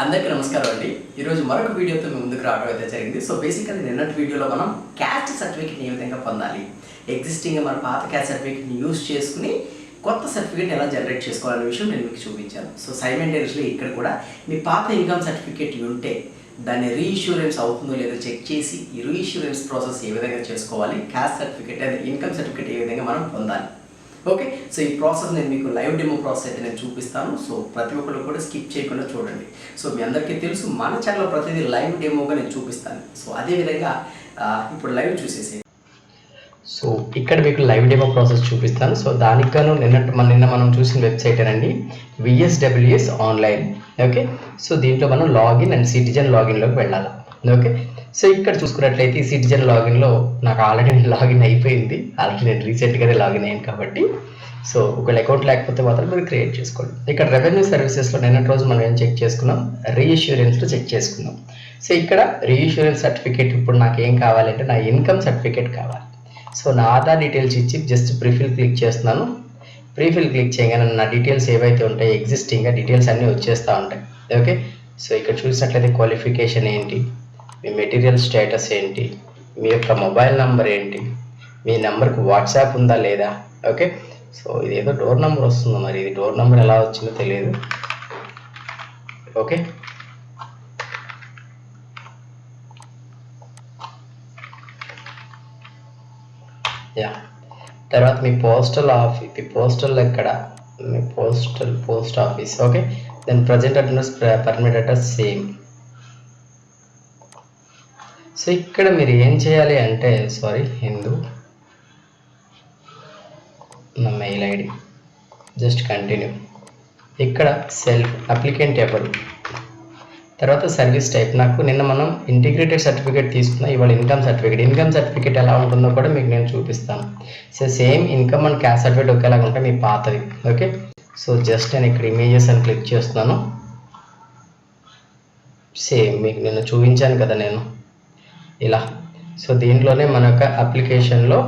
అందరికీ నమస్కారం అండి. ఈరోజు మరొక వీడియోతో మీ ముందుకు రావడం అయితే జరిగింది. సో బేసికల్లీ నిన్నటి వీడియోలో మనం క్యాస్ట్ సర్టిఫికేట్ని ఏ విధంగా పొందాలి, ఎగ్జిస్టింగ్గా మన పాత క్యాస్ట్ సర్టిఫికేట్ని యూజ్ చేసుకుని కొత్త సర్టిఫికేట్ ఎలా జనరేట్ చేసుకోవాలనే విషయం నేను మీకు చూపించాను. సో సైమల్టేనియస్లీ ఇక్కడ కూడా మీ పాత ఇన్కమ్ సర్టిఫికేట్ ఉంటే దాన్ని రీఇష్యూరెన్స్ అవుతుందో లేదో చెక్ చేసి ఈ రీఇష్యూరెన్స్ ప్రాసెస్ ఏ విధంగా చేసుకోవాలి, caste certificate and income certificate ఏ విధంగా మనం పొందాలి. ఓకే, సో ఈ ప్రాసెస్ నేను మీకు లైవ్ డెమో ప్రాసెస్ అయితే నేను చూపిస్తాను. సో ప్రతి ఒక్కరు కూడా స్కిప్ చేయకుండా చూడండి. సో మీ అందరికీ తెలుసు మన ఛానల్లో ప్రతిదీ లైవ్ డెమోగా నేను చూపిస్తాను. సో అదేవిధంగా ఇప్పుడు లైవ్ చూసేసి సో ఇక్కడ మీకు లైవ్ డెమో ప్రాసెస్ చూపిస్తాను. సో దానికి గాను నిన్న మనం చూసిన వెబ్సైట్ అండి Gsws ఆన్లైన్. ఓకే, సో దీంట్లో మనం లాగిన్ అండ్ సిటిజన్ లాగిన్లోకి వెళ్ళాలి. ఓకే, సో ఇక్కడ చూసుకున్నట్లయితే ఈ సిటిజన్ లాగిన్లో నాకు ఆల్రెడీ లాగిన్ అయిపోయింది. ఆల్రెడీ నేను రీసెంట్గానే లాగిన్ అయ్యాను కాబట్టి సో ఒకవేళ అకౌంట్ లేకపోతే మాత్రం మీరు క్రియేట్ చేసుకోండి. ఇక్కడ రెవెన్యూ సర్వీసెస్లో నిన్నటి రోజు మనం ఏం చెక్ చేసుకున్నాం, రీఇష్యూరెన్స్లో చెక్ చేసుకున్నాం. సో ఇక్కడ రీఇష్యూరెన్స్ సర్టిఫికేట్ ఇప్పుడు నాకు ఏం కావాలంటే నా ఇన్కమ్ సర్టిఫికేట్ కావాలి. సో నా ఆధార్ డీటెయిల్స్ ఇచ్చి జస్ట్ ప్రీఫిల్ క్లిక్ చేస్తున్నాను. ప్రీఫిల్ క్లిక్ చేయగానే నా డీటెయిల్స్ ఏవైతే ఉంటాయి ఎగ్జిస్టింగ్గా డీటెయిల్స్ అన్నీ వచ్చేస్తూ ఉంటాయి. ఓకే, సో ఇక్కడ చూసినట్లయితే క్వాలిఫికేషన్ ఏంటి, మీ మెటీరియల్ స్టేటస్ ఏంటి, మీ యొక్క మొబైల్ నెంబర్ ఏంటి, మీ నెంబర్కి వాట్సాప్ ఉందా లేదా. ఓకే, సో ఇదేదో డోర్ నెంబర్ వస్తుందో, మరి ఇది డోర్ నెంబర్ ఎలా వచ్చిందో తెలియదు. ఓకే, యా, తర్వాత మీ పోస్టల్ ఎక్కడ, మీ post office. Okay, then present address, permanent address same. So ఇక్కడ మీరు ఏం చేయాలి అంటే హిందూ నా మెయిల్ ఐడి, జస్ట్ కంటిన్యూ. ఇక్కడ సెల్ఫ్ అప్లికెంట్ ఎవరు, తర్వాత సర్వీస్ టైప్. నాకు నిన్న మనం ఇంటిగ్రేటెడ్ సర్టిఫికేట్ తీసుకున్నా, ఇవాళ ఇన్కమ్ సర్టిఫికేట్ ఎలా ఉంటుందో కూడా మీకు నేను చూపిస్తాను. So same income and caste certificate ఒకేలాగా ఉంటాయి మీ పాతవి. ఓకే, సో జస్ట్ నేను ఇక్కడ ఇమేజెస్ అని క్లిక్ చేస్తున్నాను. సేమ్ మీకు నిన్న చూపించాను కదా నేను ఇలా. సో దీంట్లోనే మన యొక్క అప్లికేషన్లో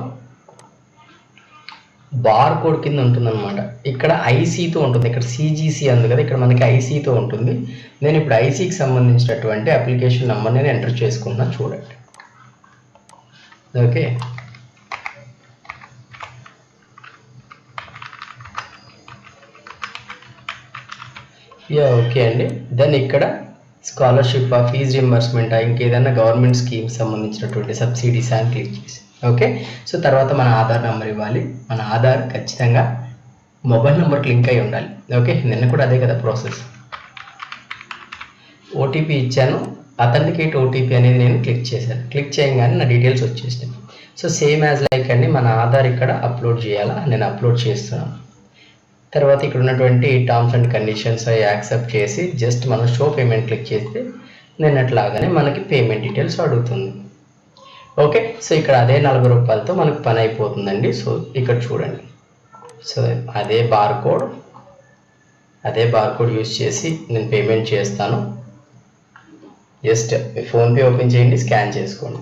బార్ కోడ్ కింద ఉంటుందన్నమాట. ఇక్కడ ఐసీతో ఉంటుంది, ఇక్కడ సిజిసి అంది కదా, ఇక్కడ మనకి ఐసీతో ఉంటుంది. నేను ఇప్పుడు ఐసీకి సంబంధించినటువంటి అప్లికేషన్ నెంబర్ నేను ఎంటర్ చేసుకుంటున్నాను, చూడండి. ఓకే, ఓకే అండి. దెన్ ఇక్కడ స్కాలర్షిప్, ఫీజు రింబర్స్మెంట్, ఇంకేదైనా గవర్నమెంట్ స్కీమ్స్ సంబంధించినటువంటి సబ్సిడీస్ అని క్లిక్ చేసి ఓకే. సో తర్వాత మన ఆధార్ నెంబర్ ఇవ్వాలి. మన ఆధార్ ఖచ్చితంగా మొబైల్ నెంబర్కి లింక్ అయి ఉండాలి. ఓకే, నిన్న కూడా అదే కదా ప్రాసెస్. ఓటీపీ ఇచ్చాను, అథెంటికేట్ ఓటీపీ అనేది నేను క్లిక్ చేశాను. క్లిక్ చేయగానే నా డీటెయిల్స్ వచ్చేసినాయి. సో సేమ్ యాజ్ లైక్ అండి, మన ఆధార్ ఇక్కడ అప్లోడ్ చేయాలా, నేను అప్లోడ్ చేస్తున్నాను. తర్వాత ఇక్కడ ఉన్నటువంటి టర్మ్స్ అండ్ కండిషన్స్ యాక్సెప్ట్ చేసి జస్ట్ మనం షో పేమెంట్ క్లిక్ చేస్తే నిన్నట్లాగానే మనకి పేమెంట్ డీటెయిల్స్ అడుగుతుంది. ఓకే, సో ఇక్కడ అదే 40 రూపాయలతో మనకు పని అయిపోతుందండి. సో ఇక్కడ చూడండి, సో అదే బార్ కోడ్ యూజ్ చేసి నేను పేమెంట్ చేస్తాను. జస్ట్ మీ ఫోన్పే ఓపెన్ చేయండి, స్కాన్ చేసుకోండి.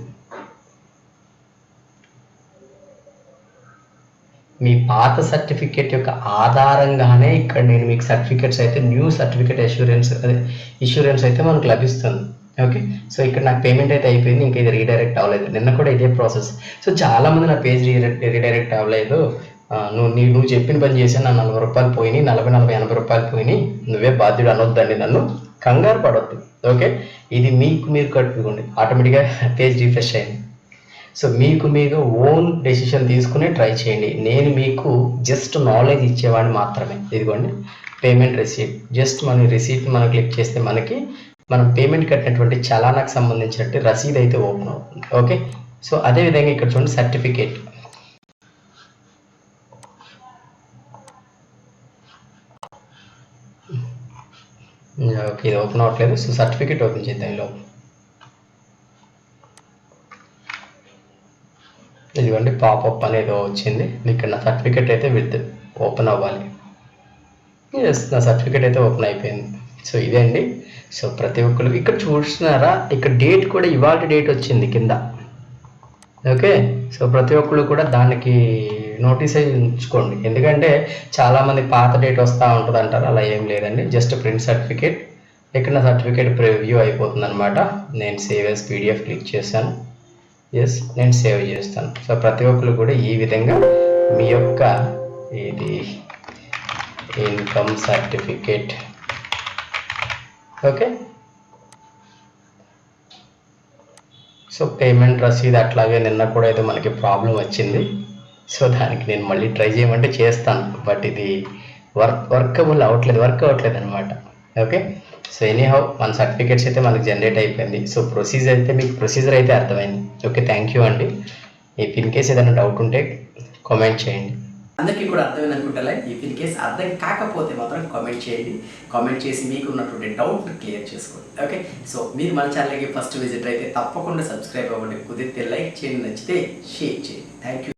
మీ పాత సర్టిఫికేట్ యొక్క ఆధారంగానే ఇక్కడ నేను మీకు సర్టిఫికేట్స్ అయితే న్యూ సర్టిఫికేట్ ఇష్యూరెన్స్ అయితే మనకు లభిస్తుంది. ఓకే, సో ఇక్కడ నాకు పేమెంట్ అయితే అయిపోయింది, ఇంకా ఇది రీడైరెక్ట్ అవ్వలేదు. నిన్న కూడా ఇదే ప్రాసెస్. సో చాలామంది నా పేజ్ రీడైరెక్ట్ అవ్వలేదు, నువ్వు చెప్పిన పని చేసి నా 40 రూపాయలు పోయినాయి, 40, 80 రూపాయలు పోయినాయి, నువ్వే బాధ్యుడు అనొద్దండి, నన్ను కంగారు పడొద్దు. ఓకే, ఇది మీరు కట్టుకోండి, ఆటోమేటిక్గా పేజ్ రిఫ్రెష్ అయింది. సో మీరు ఓన్ డెసిషన్ తీసుకుని ట్రై చేయండి. నేను మీకు జస్ట్ నాలెడ్జ్ ఇచ్చేవాడిని మాత్రమే. ఇదిగోండి పేమెంట్ రిసీట్, జస్ట్ మన రిసీట్ మనం క్లిక్ చేస్తే మనకి మనం పేమెంట్ కట్టినటువంటి చలానాకు సంబంధించినట్టు రసీద్ అయితే ఓపెన్ అవుతుంది. ఓకే, సో అదేవిధంగా ఇక్కడ చూడండి సర్టిఫికేట్. ఓకే, ఇది ఓపెన్ అవ్వట్లేదు. సో సర్టిఫికేట్ ఓపెన్ చేద్దాం. ఇలా ఇదిగోండి పాపప్ అనేది వచ్చింది. ఇక్కడ నా సర్టిఫికేట్ అయితే ఓపెన్ అవ్వాలి. ఎస్, నా సర్టిఫికేట్ అయితే ఓపెన్ అయిపోయింది. సో ఇదే అండి. సో ప్రతి ఒక్కరు ఇక్కడ చూస్తున్నారా, ఇక్కడ డేట్ కూడా ఇవాళ డేట్ వచ్చింది కింద. ఓకే, సో ప్రతి ఒక్కరు కూడా దానికి నోటీస్ అయి ఉంచుకోండి. ఎందుకంటే చాలామంది పాత డేట్ వస్తూ ఉంటుంది అంటారు, అలా ఏం లేదండి. జస్ట్ ప్రింట్ సర్టిఫికేట్ ఇక్కడ నా సర్టిఫికేట్ ప్రివ్యూ అయిపోతుంది అనమాట. నేను సేవ్ యాజ్ పీడిఎఫ్ క్లిక్ చేశాను. ఎస్, నేను సేవ్ చేస్తాను. సో ప్రతి ఒక్కరు కూడా ఈ విధంగా మీ యొక్క ఇది income certificate, okay. So payment Rashid అట్లాగే నిన్న కూడా ఏదో మనకి ప్రాబ్లం వచ్చింది. సో దానికి నేను మళ్ళీ ట్రై చేయమంటే చేస్తాను, బట్ ఇది వర్క్ అవ్వట్లేదు అనమాట. ఓకే. సో ఎనీహౌ మన సర్టిఫికేట్స్ అయితే మనకి జనరేట్ అయిపోయింది. సో ప్రొసీజర్ అయితే అర్థమైంది. ఓకే, థ్యాంక్ యూ అండి. ఇఫ్ ఇన్ కేస్ ఏదైనా డౌట్ ఉంటే కామెంట్ చేయండి. అందరికీ కూడా అర్థమైంది అనుకుంటా. ఇఫ్ ఇన్ కేస్ అర్థం కాకపోతే మాత్రం కామెంట్ చేయండి. కామెంట్ చేసి మీకు ఉన్నటువంటి డౌట్ క్లియర్ చేసుకోండి. ఓకే. సో మీరు మన ఛానల్కి ఫస్ట్ విజిట్ అయితే తప్పకుండా సబ్స్క్రైబ్ అవ్వండి. కుదిరితే లైక్ చేయండి, నచ్చితే షేర్ చేయండి. Thank you.